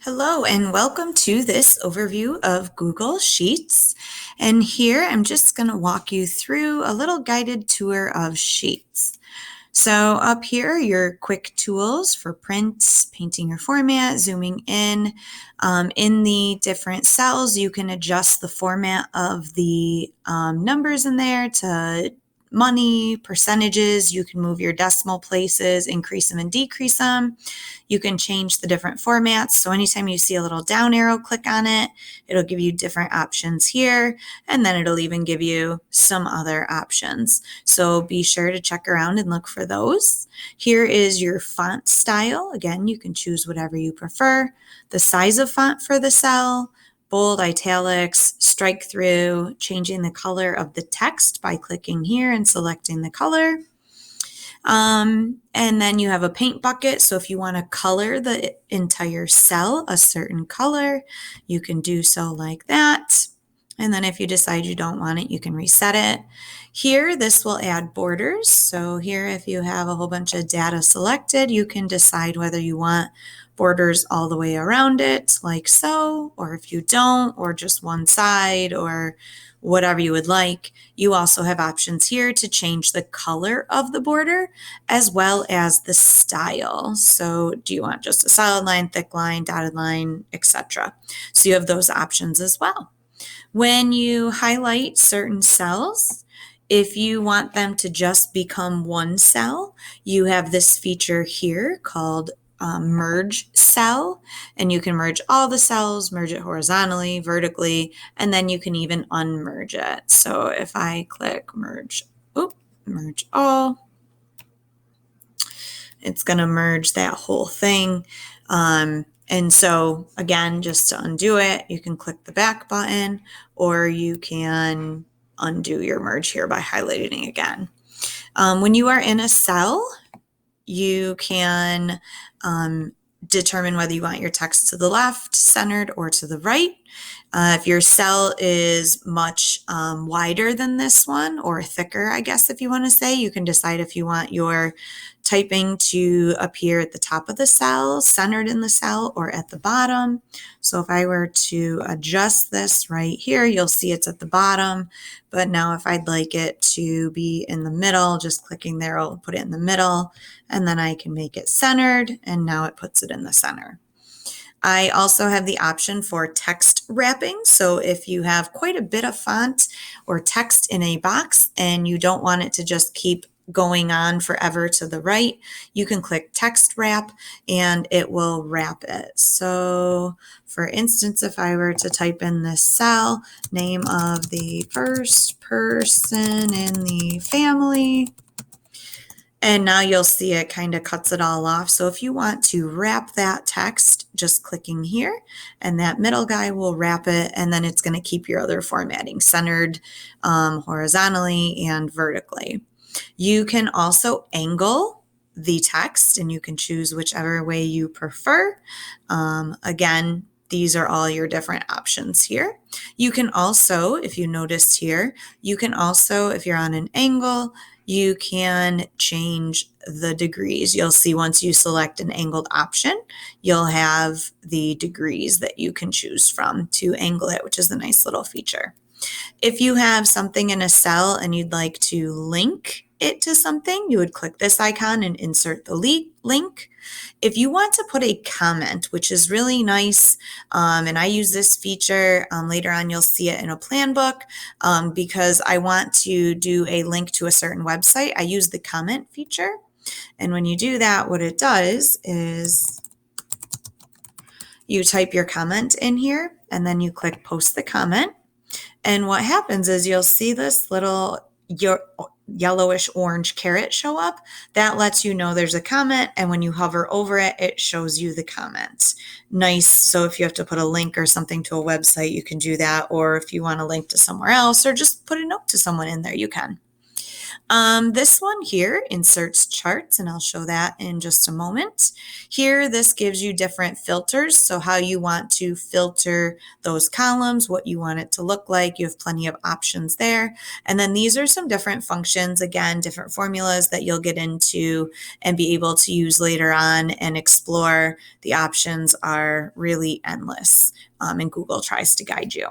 Hello and welcome to this overview of Google Sheets. And here I'm just going to walk you through a little guided tour of Sheets. So up here are your quick tools for prints, painting your format, zooming in. In the different cells, you can adjust the format of the numbers in there to money, percentages. You can move your decimal places, increase them and decrease them. You can change the different formats. So anytime you see a little down arrow, click on it. It'll give you different options here, and then it'll even give you some other options. So be sure to check around and look for those. Here is your font style. Again, you can choose whatever you prefer. The size of font for the cell, bold, italics, strike through, changing the color of the text by clicking here and selecting the color. And then you have a paint bucket. So if you want to color the entire cell a certain color, you can do so like that. And then if you decide you don't want it, you can reset it. Here, this will add borders. So here, if you have a whole bunch of data selected, you can decide whether you want borders all the way around it, like so, or if you don't, or just one side, or whatever you would like. You also have options here to change the color of the border as well as the style. So do you want just a solid line, thick line, dotted line, etc.? So you have those options as well. When you highlight certain cells, if you want them to just become one cell, you have this feature here called merge cell, and you can merge all the cells, merge it horizontally, vertically, and then you can even unmerge it. So if I click merge all, it's going to merge that whole thing. And so again, just to undo it, you can click the back button, or you can undo your merge here by highlighting again. When you are in a cell, you can determine whether you want your text to the left, centered, or to the right. If your cell is much wider than this one, or thicker, I guess if you want to say, you can decide if you want your typing to appear at the top of the cell, centered in the cell, or at the bottom. So if I were to adjust this right here, you'll see it's at the bottom. But now if I'd like it to be in the middle, just clicking there will put it in the middle, and then I can make it centered, and now it puts it in the center. I also have the option for text wrapping. So if you have quite a bit of font or text in a box and you don't want it to just keep going on forever to the right, you can click text wrap and it will wrap it. So for instance, if I were to type in this cell, name of the first person in the family, and now you'll see it kind of cuts it all off. So if you want to wrap that text, just clicking here, and that middle guy will wrap it, and then it's going to keep your other formatting centered horizontally and vertically. You can also angle the text, and you can choose whichever way you prefer. Again, these are all your different options here. You can also, if you noticed here, you can also, if you're on an angle, you can change the degrees. You'll see once you select an angled option, you'll have the degrees that you can choose from to angle it, which is a nice little feature. If you have something in a cell and you'd like to link it to something, you would click this icon and insert the link. If you want to put a comment, which is really nice, and I use this feature, later on you'll see it in a plan book, because I want to do a link to a certain website, I use the comment feature. And when you do that, what it does is you type your comment in here, and then you click post the comment. And what happens is you'll see this little yellowish orange caret show up. That lets you know there's a comment, and when you hover over it, it shows you the comment. Nice. So if you have to put a link or something to a website, you can do that. Or if you want to link to somewhere else or just put a note to someone in there, you can. This one here inserts charts, and I'll show that in just a moment. Here, this gives you different filters, so how you want to filter those columns, what you want it to look like. You have plenty of options there. And then these are some different functions, again, different formulas that you'll get into and be able to use later on and explore. The options are really endless, and Google tries to guide you.